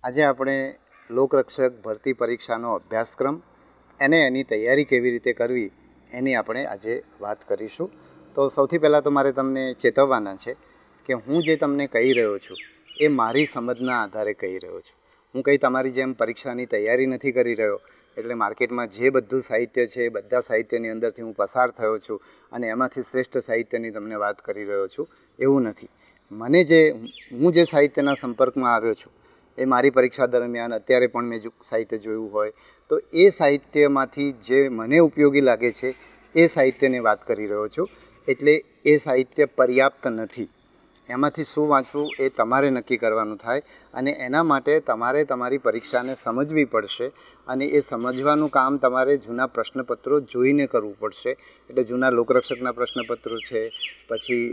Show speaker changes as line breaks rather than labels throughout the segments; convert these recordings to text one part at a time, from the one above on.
આજે આપણે લોકરક્ષક ભરતી પરીક્ષાનો અભ્યાસક્રમ અને એની તૈયારી કેવી રીતે કરવી એની આપણે આજે વાત કરીશું. તો સૌથી પહેલાં તો મારે તમને ચેતવવાના છે કે હું જે તમને કહી રહ્યો છું એ મારી સમજના આધારે કહી રહ્યો છું. હું કંઈ તમારી જેમ પરીક્ષાની તૈયારી નથી કરી રહ્યો એટલે માર્કેટમાં જે બધું સાહિત્ય છે એ બધા સાહિત્યની અંદરથી હું પસાર થયો છું અને એમાંથી શ્રેષ્ઠ સાહિત્યની તમને વાત કરી રહ્યો છું, એવું નથી. હું જે સાહિત્યના સંપર્કમાં આવ્યો છું એ મારી પરીક્ષા દરમિયાન અત્યારે પણ મેં સાહિત્ય જોયું હોય તો એ સાહિત્યમાંથી જે મને ઉપયોગી લાગે છે એ સાહિત્યની વાત કરી રહ્યો છું. એટલે એ સાહિત્ય પર્યાપ્ત નથી. એમાંથી શું વાંચવું એ તમારે નક્કી કરવાનું થાય અને એના માટે તમારે તમારી પરીક્ષાને સમજવી પડશે અને એ સમજવાનું કામ તમારે જૂના પ્રશ્નપત્રો જોઈને કરવું પડશે. એટલે જૂના લોકરક્ષકના પ્રશ્નપત્રો છે, પછી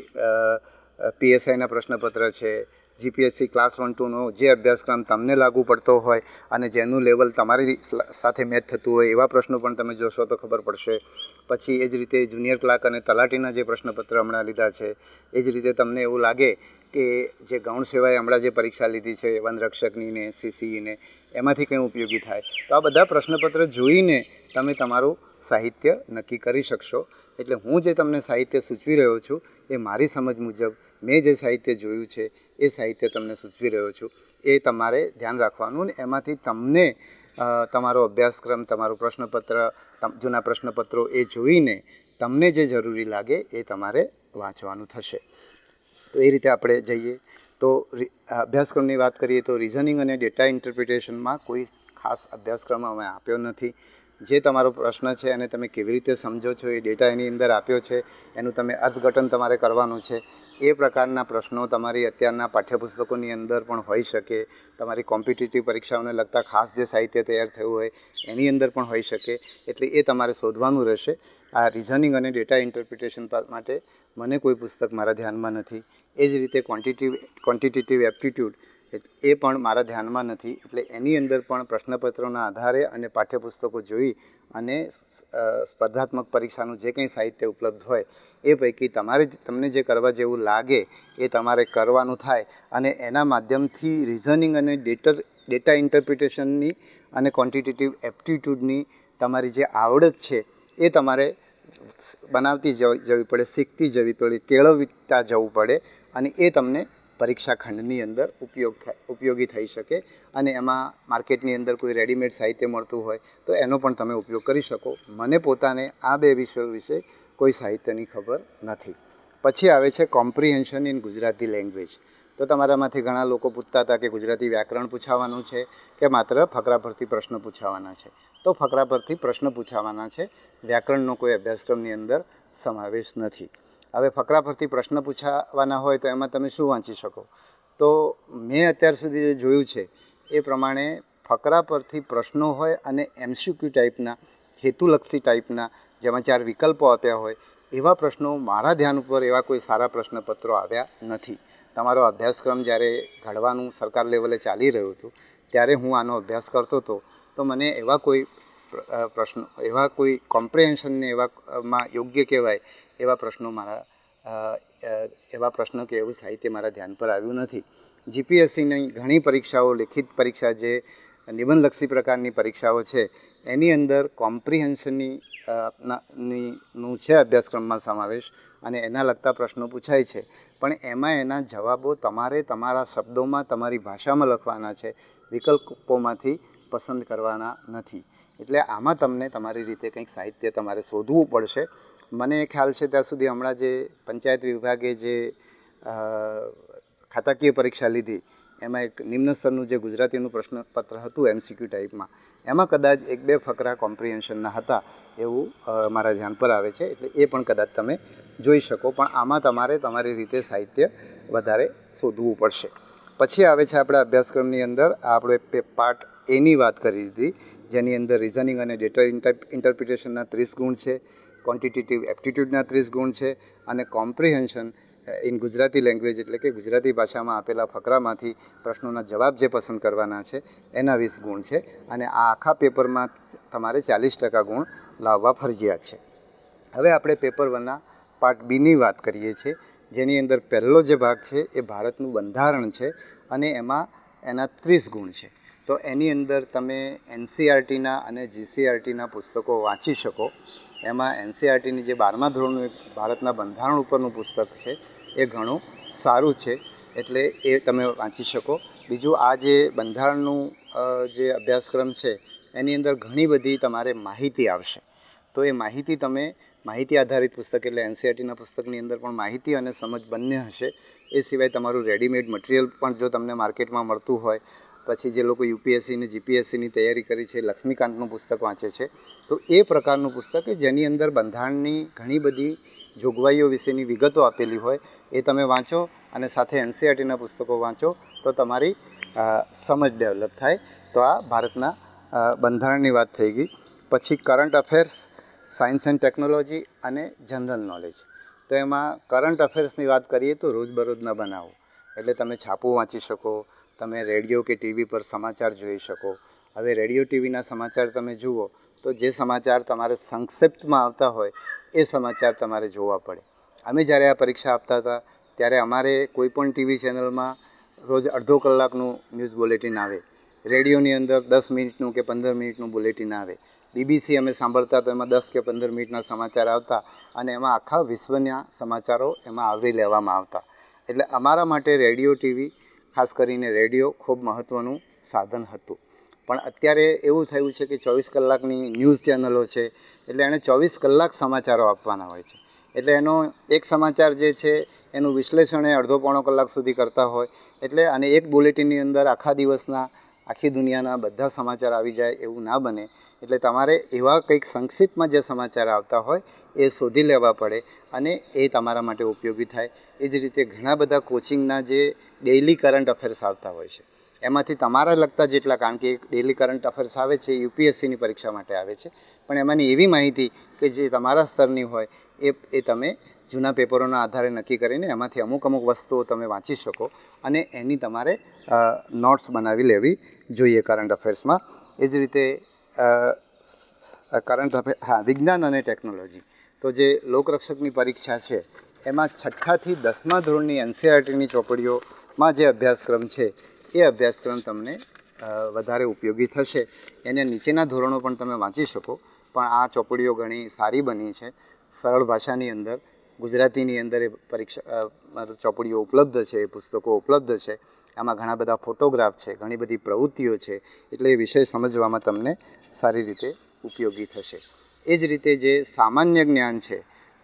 PSIના પ્રશ્નપત્ર છે, GPSC ક્લાસ 1-2નો જે અભ્યાસક્રમ તમને લાગુ પડતો હોય અને જેનું લેવલ તમારી સાથે મેચ થતું હોય એવા પ્રશ્નો પણ તમે જોશો તો ખબર પડશે. પછી એ જ રીતે જુનિયર ક્લાર્ક અને તલાટીના જે પ્રશ્નપત્ર હમણાં લીધા છે એ જ રીતે તમને એવું લાગે કે જે ગૌણ સેવાએ હમણાં જે પરીક્ષા લીધી છે વનરક્ષકની ને CCE એમાંથી કંઈ ઉપયોગી થાય તો આ બધા પ્રશ્નપત્ર જોઈને તમે તમારું સાહિત્ય નક્કી કરી શકશો. એટલે હું જે તમને સાહિત્ય સૂચવી રહ્યો છું એ મારી સમજ મુજબ મેં જે સાહિત્ય જોયું છે એ સાહિત્ય તમને સૂચવી રહ્યો છું. એ તમારે ધ્યાન રાખવાનું ને એમાંથી તમને તમારો અભ્યાસક્રમ, તમારું પ્રશ્નપત્ર, જૂના પ્રશ્નપત્રો એ જોઈને તમને જે જરૂરી લાગે એ તમારે વાંચવાનું થશે. તો એ રીતે આપણે જઈએ તો અભ્યાસક્રમની વાત કરીએ તો રિઝનિંગ અને ડેટા ઇન્ટરપ્રિટેશનમાં કોઈ ખાસ અભ્યાસક્રમ અમે આપ્યો નથી. જે તમારો પ્રશ્ન છે એને તમે કેવી રીતે સમજો છો એ ડેટા એની અંદર આપ્યો છે, એનું તમે અર્થઘટન તમારે કરવાનું છે. એ પ્રકારના પ્રશ્નો તમારી અત્યારના પાઠ્યપુસ્તકોની અંદર પણ હોઈ શકે. તમારી કોમ્પિટિટિવ પરીક્ષાઓને લગતા ખાસ જે સાહિત્ય તૈયાર થયું હોય એની અંદર પણ હોઈ શકે. એટલે એ તમારે શોધવાનું રહેશે. આ રિઝનિંગ અને ડેટા ઇન્ટરપ્રિટેશન માટે મને કોઈ પુસ્તક મારા ધ્યાનમાં નથી. એ જ રીતે ક્વોન્ટિટેટિવ એપ્ટિટ્યૂડ એ પણ મારા ધ્યાનમાં નથી. એટલે એની અંદર પણ પ્રશ્નપત્રોના આધારે અને પાઠ્યપુસ્તકો જોઈ અને સ્પર્ધાત્મક પરીક્ષાનું જે કંઈ સાહિત્ય ઉપલબ્ધ હોય એ પૈકી તમને જે કરવા જેવું લાગે એ તમારે કરવાનું થાય અને એના માધ્યમથી રિઝનિંગ અને ડેટા ઇન્ટરપ્રિટેશનની અને ક્વોન્ટિટેટિવ એપ્ટિટ્યૂડની તમારી જે આવડત છે એ તમારે બનાવતી જવી પડે, શીખતી જવી પડે, કેળવતા જવું પડે અને એ તમને પરીક્ષા ખંડની અંદર ઉપયોગી થઈ શકે. અને એમાં માર્કેટની અંદર કોઈ રેડીમેડ સાહિત્ય મળતું હોય તો એનો પણ તમે ઉપયોગ કરી શકો. મને પોતાને આ બે વિષયો વિશે કોઈ સાહિત્યની ખબર નથી. પછી આવે છે કોમ્પ્રિહેન્શન ઇન ગુજરાતી લેંગ્વેજ. તો તમારામાંથી ઘણા લોકો પૂછતા હતા કે ગુજરાતી વ્યાકરણ પૂછાવાનું છે કે માત્ર ફકરા પરથી પ્રશ્ન પૂછાવાના છે. તો ફકરા પરથી પ્રશ્ન પૂછાવાના છે, વ્યાકરણનો કોઈ અભ્યાસક્રમની અંદર સમાવેશ નથી. હવે ફકરા પરથી પ્રશ્ન પૂછાવાના હોય તો એમાં તમે શું વાંચી શકો? તો મેં અત્યાર સુધી જે જોયું છે એ પ્રમાણે ફકરા પરથી પ્રશ્નો હોય અને MCQ ટાઈપના, હેતુલક્ષી ટાઈપના, જેમાં 4 વિકલ્પો આપ્યા હોય એવા પ્રશ્નો મારા ધ્યાન ઉપર એવા કોઈ સારા પ્રશ્નપત્રો આવ્યા નથી. તમારો અભ્યાસક્રમ જ્યારે ઘડવાનું સરકાર લેવલે ચાલી રહ્યું હતું ત્યારે હું આનો અભ્યાસ કરતો હતો તો મને એવા કોઈ પ્રશ્નો, એવા કોઈ કોમ્પ્રિહેન્શનને એવામાં યોગ્ય કહેવાય એવા પ્રશ્નો કે એવું સાહિત્ય મારા ધ્યાન પર આવ્યું નથી. GPSCની ઘણી પરીક્ષાઓ, લેખિત પરીક્ષા જે નિબંધલક્ષી પ્રકારની પરીક્ષાઓ છે એની અંદર કોમ્પ્રિહેન્શનનું છે અભ્યાસક્રમમાં સમાવેશ અને એના લગતા પ્રશ્નો પૂછાય છે. પણ એમાં એના જવાબો તમારે તમારા શબ્દોમાં, તમારી ભાષામાં લખવાના છે, વિકલ્પોમાંથી પસંદ કરવાના નથી. એટલે આમાં તમને તમારી રીતે કંઈક સાહિત્ય તમારે શોધવું પડશે. મને ખ્યાલ છે ત્યાં સુધી હમણાં જે પંચાયત વિભાગે જે ખાતાકીય પરીક્ષા લીધી એમાં એક નિમ્ન સ્તરનું જે ગુજરાતીનું પ્રશ્નપત્ર હતું MCQ ટાઈપમાં, એમાં કદાચ 1-2 ફકરા કોમ્પ્રિહેન્શનના હતા એવું મારા ધ્યાન પર આવે છે. એટલે એ પણ કદાચ તમે જોઈ શકો. પણ આમાં તમારે તમારી રીતે સાહિત્ય વધારે શોધવું પડશે. પછી આવે છે આપણા અભ્યાસક્રમની અંદર આપણે પાર્ટ એની વાત કરી દીધી, જેની અંદર રિઝનિંગ અને ડેટા ઇન્ટરપ્રિટેશનના 30 ગુણ છે, ક્વોન્ટિટેટિવ એપ્ટિટ્યૂડના 30 ગુણ છે અને કોમ્પ્રિહેન્શન ઇન ગુજરાતી લેંગ્વેજ એટલે કે ગુજરાતી ભાષામાં આપેલા ફકરામાંથી પ્રશ્નોના જવાબ જે પસંદ કરવાના છે એના 20 ગુણ છે. અને આ આખા પેપરમાં તમારે 40% ગુણ લાવવા ફરજિયાત છે. હવે આપણે પેપર 1ના પાર્ટ બીની વાત કરીએ છીએ, જેની અંદર પહેલો જે ભાગ છે એ ભારતનું બંધારણ છે અને એમાં એના 30 ગુણ છે. તો એની અંદર તમે NCERTના અને GCERTના પુસ્તકો વાંચી શકો. એમાં NCERTની જે 12મા ધોરણનું એક ભારતના બંધારણ ઉપરનું પુસ્તક છે એ ઘણું સારું છે, એટલે એ તમે વાંચી શકો. બીજું, આ જે બંધારણનું જે અભ્યાસક્રમ છે એની અંદર ઘણી બધી તમારે માહિતી આવશે. તો એ માહિતી તમે માહિતી આધારિત પુસ્તક એટલે NCERTના પુસ્તકની અંદર પણ માહિતી અને સમજ બંને હશે. એ સિવાય તમારું રેડીમેડ મટીરિયલ પણ જો તમને માર્કેટમાં મળતું હોય, પછી જે લોકો UPSC અને GPSCની તૈયારી કરી છે, લક્ષ્મીકાંતનું પુસ્તક વાંચે છે, તો એ પ્રકારનું પુસ્તક કે જેની અંદર બંધારણની ઘણી બધી જોગવાઈઓ વિશેની વિગતો આપેલી હોય એ તમે વાંચો અને સાથે NCERTના પુસ્તકો વાંચો તો તમારી સમજ ડેવલપ થાય. તો આ ભારતના બંધારણની વાત થઈ ગઈ. પછી current affairs, science and technology અને જનરલ નોલેજ. તો એમાં કરંટ અફેર્સની વાત કરીએ તો રોજબરોજના બનાવો, એટલે તમે છાપું વાંચી શકો, તમે રેડિયો કે TV પર સમાચાર જોઈ શકો. હવે રેડિયો TVના સમાચાર તમે જુઓ તો જે સમાચાર તમારે સંક્ષિપ્તમાં આવતા હોય એ સમાચાર તમારે જોવા પડે. અમે જ્યારે આ પરીક્ષા આપતા હતા ત્યારે અમારે કોઈપણ TV ચેનલમાં રોજ અડધો કલાકનું ન્યૂઝ બુલેટિન આવે, રેડિયોની અંદર 10 મિનિટનું કે 15 મિનિટનું બુલેટિન આવે. BBC અમે સાંભળતા તો એમાં 10 કે 15 મિનિટના સમાચાર આવતા અને એમાં આખા વિશ્વના સમાચારો એમાં આવરી લેવામાં આવતા. એટલે અમારા માટે રેડિયો TV, ખાસ કરીને રેડિયો ખૂબ મહત્ત્વનું સાધન હતું. પણ અત્યારે એવું થયું છે કે 24 કલાકની ન્યૂઝ ચેનલો છે, એટલે એણે 24 કલાક સમાચારો આપવાના હોય છે. એટલે એનો એક સમાચાર જે છે એનું વિશ્લેષણ એ અડધો પોણો કલાક સુધી કરતા હોય. એટલે અને એક બુલેટિનની અંદર આખા દિવસના, આખી દુનિયાના બધા સમાચાર આવી જાય એવું ના બને. એટલે તમારે એવા કંઈક સંક્ષિપ્તમાં જે સમાચાર આવતા હોય એ શોધી લેવા પડે અને એ તમારા માટે ઉપયોગી થાય. એ જ રીતે ઘણા બધા કોચિંગના જે ડેઇલી કરંટ અફેર્સ આવતા હોય છે એમાંથી તમારા લગતા જેટલા, કારણ કે એક ડેઇલી કરંટ અફેર્સ આવે છે UPSCની પરીક્ષા માટે આવે છે, પણ એમાંની એવી માહિતી કે જે તમારા સ્તરની હોય એ તમે જૂના પેપરોના આધારે નક્કી કરીને એમાંથી અમુક વસ્તુઓ તમે વાંચી શકો અને એની તમારે નોટ્સ બનાવી લેવી જોઈએ કરંટ અફેર્સમાં. એ જ રીતે કરંટ અફેર, વિજ્ઞાન અને ટેકનોલોજી. તો જે લોકરક્ષકની પરીક્ષા છે એમાં 6થી 10મા ધોરણની NCERTની ચોપડીઓમાં જે અભ્યાસક્રમ છે એ અભ્યાસક્રમ તમને વધારે ઉપયોગી થશે. એને નીચેના ધોરણો પણ તમે વાંચી શકો, પણ આ ચોપડીઓ ઘણી સારી બની છે. સરળ ભાષાની અંદર, ગુજરાતીની અંદર એ પરીક્ષા ચોપડીઓ ઉપલબ્ધ છે, એ પુસ્તકો ઉપલબ્ધ છે. આમાં ઘણા બધા ફોટોગ્રાફ છે, ઘણી બધી પ્રવૃત્તિઓ છે, એટલે એ વિષય સમજવામાં તમને સારી રીતે ઉપયોગી થશે. એ જ રીતે જે સામાન્ય જ્ઞાન છે,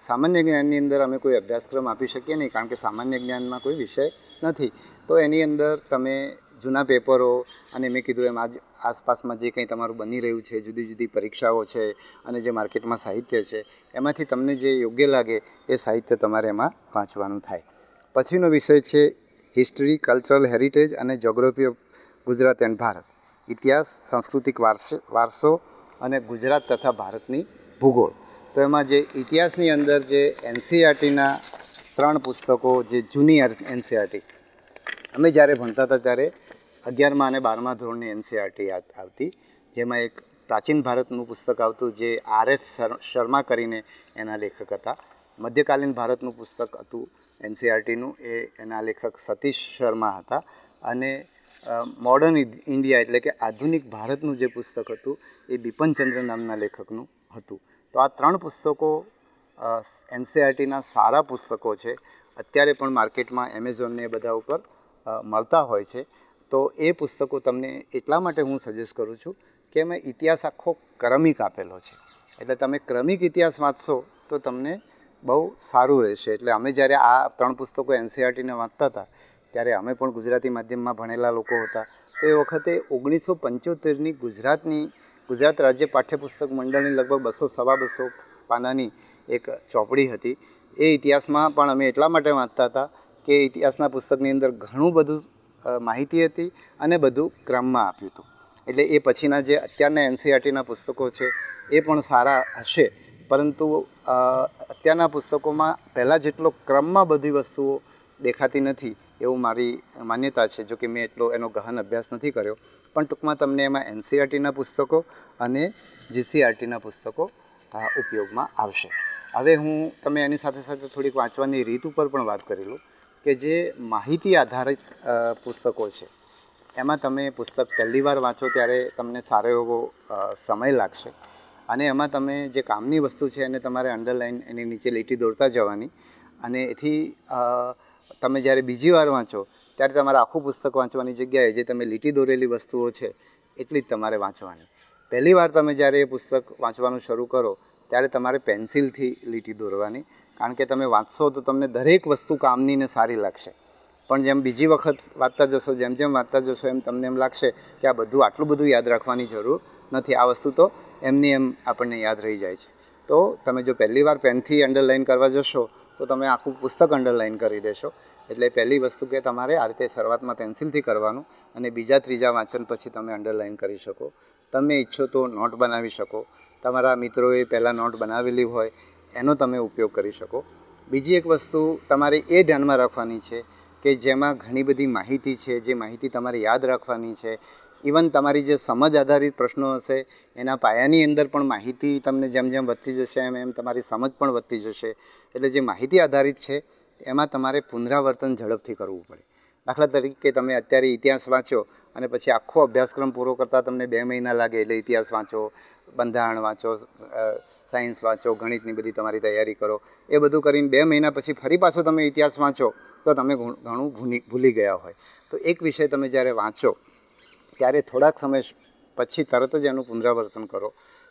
સામાન્ય જ્ઞાનની અંદર અમે કોઈ અભ્યાસક્રમ આપી શકીએ નહીં, કારણ કે સામાન્ય જ્ઞાનમાં કોઈ વિષય નથી. તો એની અંદર તમે જૂના પેપરો અને મેં કીધું એમ આસપાસમાં જે કંઈ તમારું બની રહ્યું છે, જુદી જુદી પરીક્ષાઓ છે અને જે માર્કેટમાં સાહિત્ય છે, એમાંથી તમને જે યોગ્ય લાગે એ સાહિત્ય તમારે એમાં વાંચવાનું થાય. પછીનો વિષય છે હિસ્ટ્રી, કલ્ચરલ હેરિટેજ અને geography of Gujarat and Bharat. ઇતિહાસ, સાંસ્કૃતિક વારસો અને ગુજરાત તથા ભારતની ભૂગોળ. તો એમાં જે ઇતિહાસની અંદર જે NCERTના 3 પુસ્તકો, જે જૂની NCERT, અમે જ્યારે ભણતા હતા ત્યારે 11મા અને 12મા ધોરણની NCERT આવતી, જેમાં એક પ્રાચીન ભારતનું પુસ્તક આવતું જે RS શર્મા કરીને એના લેખક હતા. મધ્યકાલીન ભારતનું પુસ્તક હતું NCERTનું, એના લેખક સતીશ શર્મા હતા. અને મોડર્ન ઇન્ડિયા એટલે કે આધુનિક ભારતનું જે પુસ્તક હતું એ બિપિનચંદ્ર નામના લેખકનું હતું. તો આ 3 પુસ્તકો NCERTના સારા પુસ્તકો છે. અત્યારે પણ માર્કેટમાં એમેઝોનને એ બધા ઉપર મળતા હોય છે. તો એ પુસ્તકો તમને એટલા માટે હું સજેસ્ટ કરું છું કે એમાં ઇતિહાસ આખો ક્રમિક આપેલો છે. એટલે તમે ક્રમિક ઇતિહાસ વાંચશો તો તમને બહુ સારું રહેશે. એટલે અમે જ્યારે આ 3 પુસ્તકો NCERTને વાંચતા હતા ત્યારે અમે પણ ગુજરાતી માધ્યમમાં ભણેલા લોકો હતા. તો એ વખતે 1975ની ગુજરાત રાજ્ય પાઠ્યપુસ્તક મંડળની લગભગ 200-250 પાનાની એક ચોપડી હતી. એ ઇતિહાસમાં પણ અમે એટલા માટે વાંચતા હતા કે ઇતિહાસના પુસ્તકની અંદર ઘણું બધું માહિતી હતી અને બધું ક્રમમાં આપ્યું હતું. એટલે એ પછીના જે અત્યારના NCERTના પુસ્તકો છે એ પણ સારા હશે, પરંતુ અત્યારના પુસ્તકોમાં પહેલાં જેટલો ક્રમમાં બધી વસ્તુઓ દેખાતી નથી એવું મારી માન્યતા છે. જો કે મેં એટલો એનો ગહન અભ્યાસ નથી કર્યો, પણ ટૂંકમાં તમને એમાં NCERTના પુસ્તકો અને GCERTના પુસ્તકો ઉપયોગમાં આવશે. હવે હું તમે એની સાથે સાથે થોડીક વાંચવાની રીત ઉપર પણ વાત કરી લઉં કે જે માહિતી આધારિત પુસ્તકો છે એમાં તમે પુસ્તક પહેલી વાર વાંચો ત્યારે તમને સારો એવો સમય લાગશે અને એમાં તમે જે કામની વસ્તુ છે એને તમારે અંડરલાઈન એની નીચે લીટી દોરતા જવાની અને એથી તમે જ્યારે બીજી વાર વાંચો ત્યારે તમારે આખું પુસ્તક વાંચવાની જગ્યાએ જે તમે લીટી દોરેલી વસ્તુઓ છે એટલી જ તમારે વાંચવાની. પહેલી વાર તમે જ્યારે એ પુસ્તક વાંચવાનું શરૂ કરો ત્યારે તમારે પેન્સિલથી લીટી દોરવાની, કારણ કે તમે વાંચશો તો તમને દરેક વસ્તુ કામની ને સારી લાગશે. પણ જેમ બીજી વખત વાંચતા જશો, જેમ જેમ વાંચતા જશો એમ તમને એમ લાગશે કે આ બધું આટલું બધું યાદ રાખવાની જરૂર નથી, આ વસ્તુ તો એમની એમ આપણને યાદ રહી જાય છે. તો તમે જો પહેલી વાર પેનથી અંડરલાઈન કરવા જશો તો તમે આખું પુસ્તક અંડરલાઈન કરી દેશો. એટલે પહેલી વસ્તુ કે તમારે આ રીતે શરૂઆતમાં પેન્સિલથી કરવાનું અને બીજા ત્રીજા વાંચન પછી તમે અંડરલાઈન કરી શકો. તમે ઈચ્છો તો નોટ બનાવી શકો, તમારા મિત્રોએ પહેલાં નોટ બનાવેલી હોય એનો તમે ઉપયોગ કરી શકો. બીજી એક વસ્તુ તમારે એ ધ્યાનમાં રાખવાની છે કે જેમાં ઘણી બધી માહિતી છે, જે માહિતી તમારે યાદ રાખવાની છે. ઇવન તમારી જે સમજ આધારિત પ્રશ્નો હશે એના પાયાની અંદર પણ માહિતી તમને જેમ જેમ વધતી જશે એમ એમ તમારી સમજ પણ વધતી જશે. એટલે જે માહિતી આધારિત છે એમાં તમારે પુનરાવર્તન ઝડપથી કરવું પડે. દાખલા તરીકે તમે અત્યારે ઇતિહાસ વાંચો અને પછી આખો અભ્યાસક્રમ પૂરો કરતાં તમને 2 મહિના લાગે, એટલે ઇતિહાસ વાંચો, બંધારણ વાંચો, સાયન્સ વાંચો, ગણિતની બધી તમારી તૈયારી કરો, એ બધું કરીને 2 મહિના પછી ફરી પાછો તમે ઇતિહાસ વાંચો તો તમે ઘણું ભૂલી ગયા હોય. તો એક વિષય તમે જ્યારે વાંચો ત્યારે થોડાક સમય પછી તરત જ એનું પુનરાવર્તન કરો.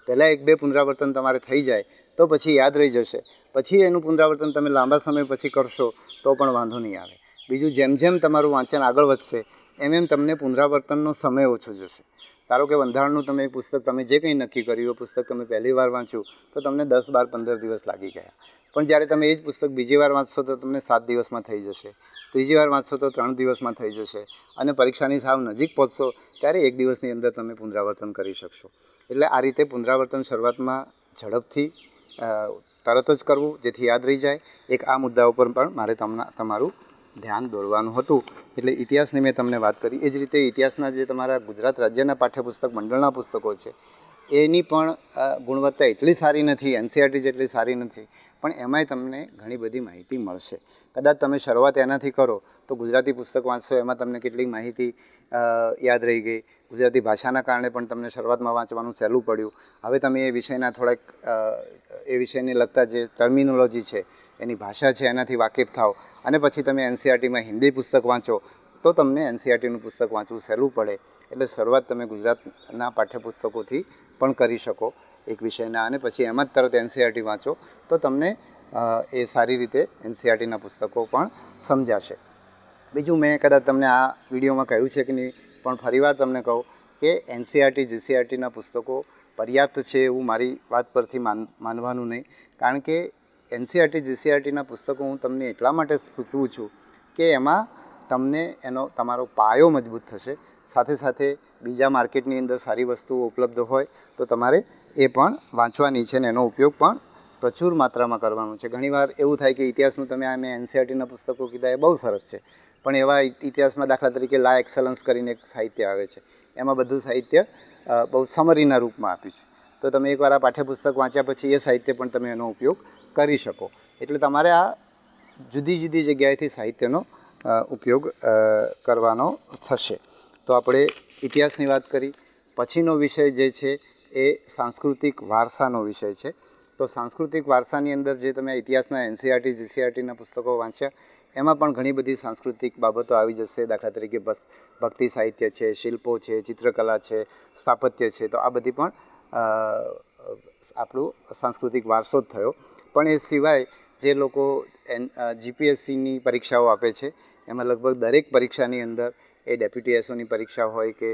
પહેલાં 1-2 પુનરાવર્તન તમારે થઈ જાય તો પછી યાદ રહી જશે. પછી એનું પુનરાવર્તન તમે લાંબા સમય પછી કરશો તો પણ વાંધો નહીં આવે. બીજું, જેમ જેમ તમારું વાંચન આગળ વધશે એમ એમ તમને પુનરાવર્તનનો સમય ઓછો જશે. ધારો કે બંધારણનું તમે એક પુસ્તક તમે જે કંઈ નક્કી કર્યું એ પુસ્તક તમે પહેલી વાર વાંચ્યું તો તમને 10, 12, 15 દિવસ લાગી ગયા. પણ જ્યારે તમે એ જ પુસ્તક બીજી વાર વાંચશો તો તમને 7 દિવસમાં થઈ જશે, ત્રીજી વાર વાંચશો તો 3 દિવસમાં થઈ જશે અને પરીક્ષાની સાવ નજીક પહોંચશો ત્યારે 1 દિવસની અંદર તમે પુનરાવર્તન કરી શકશો. એટલે આ રીતે પુનરાવર્તન શરૂઆતમાં ઝડપથી તરત જ કરવું જેથી યાદ રહી જાય. એક આ મુદ્દા ઉપર પણ મારે તમારું ધ્યાન દોરવાનું હતું. એટલે ઇતિહાસની મેં તમને વાત કરી. એ જ રીતે ઇતિહાસના જે તમારા ગુજરાત રાજ્યના પાઠ્યપુસ્તક મંડળના પુસ્તકો છે એની પણ ગુણવત્તા એટલી સારી નથી, એનસીઈઆરટી જેટલી સારી નથી, પણ એમાંય તમને ઘણી બધી માહિતી મળશે. કદાચ તમે શરૂઆત એનાથી કરો તો ગુજરાતી પુસ્તક વાંચશો એમાં તમને કેટલીક માહિતી યાદ રહી ગઈ. ગુજરાતી ભાષાના કારણે પણ તમને શરૂઆતમાં વાંચવાનું સહેલું પડ્યું. હવે તમે એ વિષયના થોડાક એ વિષયને લગતા જે ટર્મિનોલોજી છે, એની ભાષા છે, એનાથી વાકેફ થાઓ અને પછી તમે એનસીઈઆરટીમાં હિન્દી પુસ્તક વાંચો તો તમને એનસીઈઆરટીનું પુસ્તક વાંચવું સહેલું પડે. એટલે શરૂઆત તમે ગુજરાતના પાઠ્યપુસ્તકોથી પણ કરી શકો એક વિષયના, અને પછી એમાં જ તરત એનસીઈઆરટી વાંચો તો તમને એ સારી રીતે એનસીઈઆરટીના પુસ્તકો પણ સમજાશે. બીજું, મેં કદાચ તમને આ વિડીયોમાં કહ્યું છે કે નહીં, પણ ફરીવાર તમને કહું કે એનસીઈઆરટી, જીસીઈઆરટીના પુસ્તકો પર્યાપ્ત છે એવું મારી વાત પરથી માનવાનું નહીં. કારણ કે એનસીઈઆરટી, જીસીઈઆરટીના પુસ્તકો હું તમને એટલા માટે સૂચવું છું કે એમાં તમને તમારો પાયો મજબૂત થશે. સાથે સાથે બીજા માર્કેટની અંદર સારી વસ્તુઓ ઉપલબ્ધ હોય તો તમારે એ પણ વાંચવાની છે અને એનો ઉપયોગ પણ પ્રચુર માત્રામાં કરવાનો છે. ઘણીવાર એવું થાય કે ઇતિહાસનું તમે મેં એનસીઈઆરટીના પુસ્તકો કીધા એ બહુ સરસ છે, પણ એવા ઇતિહાસમાં દાખલા તરીકે લા એક્સલન્સ કરીને એક સાહિત્ય આવે છે, એમાં બધું સાહિત્ય બહુ સમરીના રૂપમાં આપ્યું છે. તો તમે એકવાર આ પાઠ્યપુસ્તક વાંચ્યા પછી એ સાહિત્ય પણ તમે એનો ઉપયોગ કરી શકો. એટલે તમારે આ જુદી જુદી જગ્યાએથી સાહિત્યનો ઉપયોગ કરવાનો થશે. તો આપણે ઇતિહાસની વાત કરી. પછીનો વિષય જે છે એ સાંસ્કૃતિક વારસાનો વિષય છે. તો સાંસ્કૃતિક વારસાની અંદર જે તમે ઇતિહાસના એનસીઈઆરટી, જીસીઈઆરટીના પુસ્તકો વાંચ્યા એમાં પણ ઘણી બધી સાંસ્કૃતિક બાબતો આવી જશે. દાખલા તરીકે ભક્તિ સાહિત્ય છે, શિલ્પો છે, ચિત્રકલા છે, સ્થાપત્ય છે. તો આ બધી પણ આપણું સાંસ્કૃતિક વારસો જ થયો. પણ એ સિવાય જે લોકો જીપીએસસીની પરીક્ષાઓ આપે છે એમાં લગભગ દરેક પરીક્ષાની અંદર એ ડેપ્યુટી એસઓની પરીક્ષા હોય કે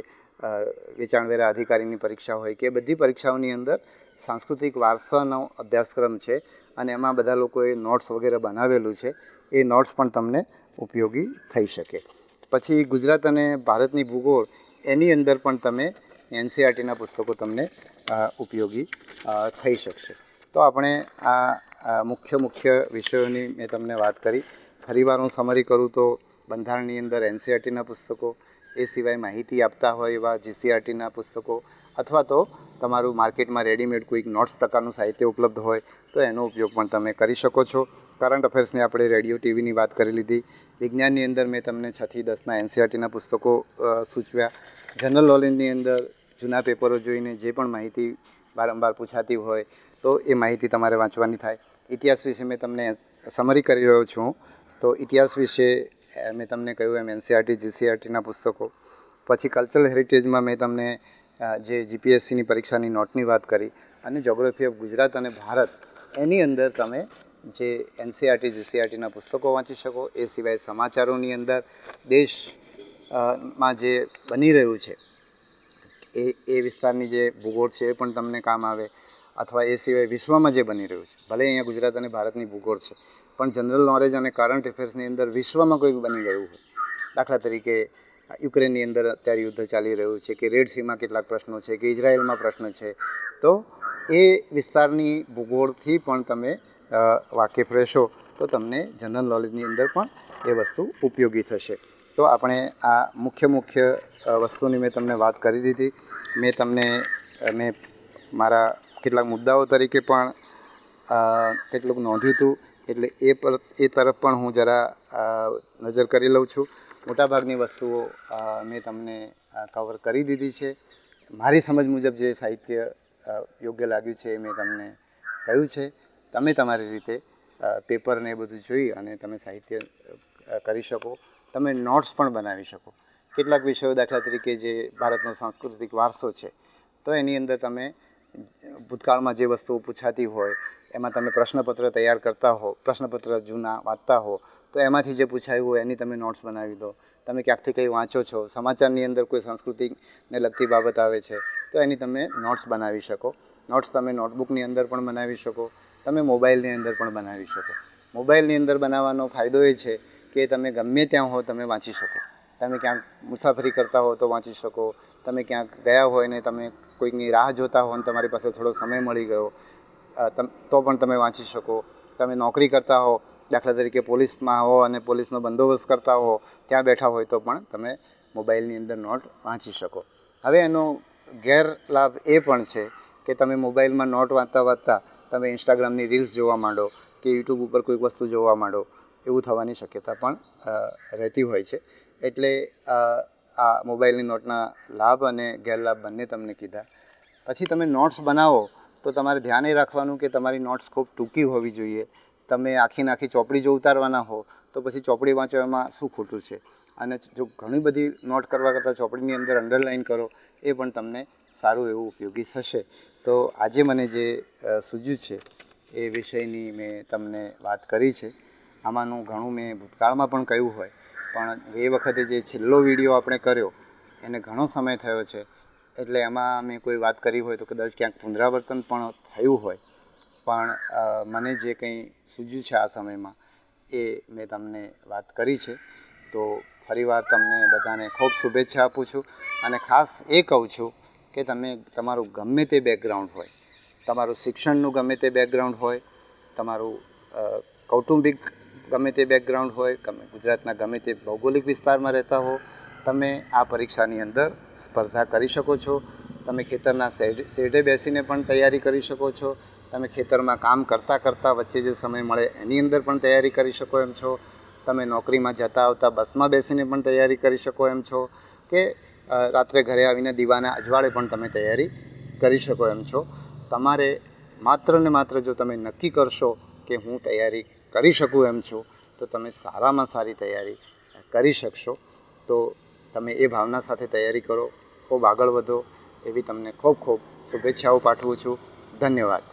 વેચાણવેરા અધિકારીની પરીક્ષા હોય કે બધી પરીક્ષાઓની અંદર સાંસ્કૃતિક વારસાનો અભ્યાસક્રમ છે અને એમાં બધા લોકોએ નોટ્સ વગેરે બનાવેલું છે. એ નોટ્સ પણ તમને ઉપયોગી થઈ શકે. પછી ગુજરાત અને ભારતની ભૂગોળ એની અંદર પણ તમે એનસીઈઆરટીના પુસ્તકો તમને ઉપયોગી થઈ શકશે. તો આપણે આ મુખ્ય વિષયોની મેં તમને વાત કરી. ફરીવાર હું સમરી કરું તો બંધારણની અંદર એનસીઈઆરટીના પુસ્તકો, એ સિવાય માહિતી આપતા હોય એવા જીસીઈઆરટીના પુસ્તકો, અથવા તો તમારું માર્કેટમાં રેડીમેડ કોઈક નોટ્સ પ્રકારનું સાહિત્ય ઉપલબ્ધ હોય તો એનો ઉપયોગ પણ તમે કરી શકો છો. કરંટ અફેર્સની આપણે રેડિયો ટીવીની વાત કરી લીધી. વિજ્ઞાનની અંદર મેં તમને 6 થી 10ના એનસીઈઆરટીના પુસ્તકો સૂચવ્યા. જનરલ નોલેજની અંદર જૂના પેપરો જોઈને જે પણ માહિતી વારંવાર પૂછાતી હોય તો એ માહિતી તમારે વાંચવાની થાય. ઇતિહાસ વિશે મેં તમને સમરી કરી રહ્યો છું. તો ઇતિહાસ વિશે મેં તમને કહ્યું એમ એનસીઈઆરટી જીસીઈઆરટીના પુસ્તકો. પછી કલ્ચરલ હેરિટેજમાં મેં તમને જે જીપીએસસીની પરીક્ષાની નોટની વાત કરી, અને જોગ્રાફી ઓફ ગુજરાત અને ભારત એની અંદર તમે જે એનસીઈઆરટી જીસીઈઆરટીના પુસ્તકો વાંચી શકો. એ સિવાય સમાચારોની અંદર દેશમાં જે બની રહ્યું છે એ વિસ્તારની જે ભૂગોળ છે એ પણ તમને કામ આવે, અથવા એ સિવાય વિશ્વમાં જે બની રહ્યું છે, ભલે અહીંયા ગુજરાત અને ભારતની ભૂગોળ છે પણ જનરલ નોલેજ અને કરંટ અફેર્સની અંદર વિશ્વમાં કોઈ બની ગયું હોય, દાખલા તરીકે યુક્રેનની અંદર અત્યારે યુદ્ધ ચાલી રહ્યું છે, કે રેડ સીમાં કેટલાક પ્રશ્નો છે, કે ઇઝરાયલમાં પ્રશ્ન છે, તો એ વિસ્તારની ભૂગોળથી પણ તમે વાકેફ રહેશો તો તમને જનરલ નોલેજની અંદર પણ એ વસ્તુ ઉપયોગી થશે. તો આપણે આ મુખ્ય વસ્તુની મેં તમને વાત કરી દીધી. મેં મારા કેટલાક મુદ્દાઓ તરીકે પણ કેટલુંક નોંધ્યું હતું, એટલે એ તરફ પણ હું જરા નજર કરી લઉં છું. મોટાભાગની વસ્તુઓ મેં તમને કવર કરી દીધી છે. મારી સમજ મુજબ જે સાહિત્ય યોગ્ય લાગ્યું છે એ મેં તમને કહ્યું છે. તમે તમારી રીતે પેપરને એ બધું જોઈ અને તમે સાહિત્ય કરી શકો. તમે નોટ્સ પણ બનાવી શકો. કેટલાક વિષયો, દાખલા તરીકે જે ભારતનો સાંસ્કૃતિક વારસો છે, તો એની અંદર તમે ભૂતકાળમાં જે વસ્તુઓ પૂછાતી હોય એમાં તમે પ્રશ્નપત્ર તૈયાર કરતા હો, પ્રશ્નપત્ર જૂના વાંચતા હો, તો એમાંથી જે પૂછાયું હોય એની તમે નોટ્સ બનાવી દો. તમે ક્યાંકથી કંઈ વાંચો છો, સમાચારની અંદર કોઈ સંસ્કૃતિને લગતી બાબત આવે છે, તો એની તમે નોટ્સ બનાવી શકો. નોટ્સ તમે નોટબુકની અંદર પણ બનાવી શકો, તમે મોબાઈલની અંદર પણ બનાવી શકો. મોબાઈલની અંદર બનાવવાનો ફાયદો એ છે કે તમે ગમે ત્યાં હો તમે વાંચી શકો. તમે ક્યાંક મુસાફરી કરતા હો તો વાંચી શકો. તમે ક્યાંક ગયા હોય ને તમે કોઈકની રાહ જોતા હો અને તમારી પાસે થોડો સમય મળી ગયો તો પણ તમે વાંચી શકો. તમે નોકરી કરતા હો, દાખલા તરીકે પોલીસમાં હો અને પોલીસનો બંદોબસ્ત કરતા હો, ત્યાં બેઠા હોય તો પણ તમે મોબાઈલની અંદર નોટ વાંચી શકો. હવે એનો ગેરલાભ એ પણ છે કે તમે મોબાઈલમાં નોટ વાંચતા તમે ઇન્સ્ટાગ્રામની રીલ્સ જોવા માંડો કે યુટ્યુબ ઉપર કોઈક વસ્તુ જોવા માંડો, એવું થવાની શક્યતા પણ રહેતી હોય છે. એટલે આ મોબાઈલની નોટના લાભ અને ગેરલાભ બંને તમને કીધા. પછી તમે નોટ્સ બનાવો તો તમારે ધ્યાન એ રાખવાનું કે તમારી નોટ્સ ખૂબ ટૂંકી હોવી જોઈએ. તમે આખી ચોપડી જો ઉતારવાના હો તો પછી ચોપડી વાંચો એમાં શું ખોટું છે. અને જો ઘણી બધી નોટ કરવા કરતાં ચોપડીની અંદર અંડરલાઇન કરો એ પણ તમને સારું એવું ઉપયોગી થશે. તો આજે મને જે સૂઝ્યું છે એ વિષયની મેં તમને વાત કરી છે. આમાંનું ઘણું મેં ભૂતકાળમાં પણ કહ્યું હોય, પણ એ વખતે જે છેલ્લો વિડીયો આપણે કર્યો એને ઘણો સમય થયો છે, એટલે એમાં મેં કોઈ વાત કરી હોય તો કદાચ ક્યાંક પુનરાવર્તન પણ થયું હોય. પણ મને જે કંઈ સૂઝ્યું છે આ સમયમાં એ મેં તમને વાત કરી છે. તો ફરીવાર તમને બધાને ખૂબ શુભેચ્છા આપું છું. અને ખાસ એ કહું છું કે તમે તમારું ગમે તે બેકગ્રાઉન્ડ હોય, તમારું શિક્ષણનું ગમે તે બેકગ્રાઉન્ડ હોય, તમારું કૌટુંબિક ગમે તે બેકગ્રાઉન્ડ હોય, તમે ગુજરાતના ગમે તે ભૌગોલિક વિસ્તારમાં રહેતા હો, તમે આ પરીક્ષાની અંદર સ્પર્ધા કરી શકો છો. તમે ખેતરના શેઢે બેસીને પણ તૈયારી કરી શકો છો. તમે ખેતરમાં કામ કરતાં વચ્ચે જે સમય મળે એની અંદર પણ તૈયારી કરી શકો એમ છો. તમે નોકરીમાં જતા આવતા બસમાં બેસીને પણ તૈયારી કરી શકો એમ છો, કે રાત્રે ઘરે આવીને દીવાના અજવાળે પણ તમે તૈયારી કરી શકો એમ છો. તમારે માત્ર ને માત્ર જો તમે નક્કી કરશો કે હું તૈયારી કરી શકું એમ છું, તો તમે સારામાં સારી તૈયારી કરી શકશો. તો તમે એ ભાવના સાથે તૈયારી કરો, ખૂબ આગળ વધો એવી તમને ખૂબ શુભેચ્છાઓ પાઠવું છું. ધન્યવાદ.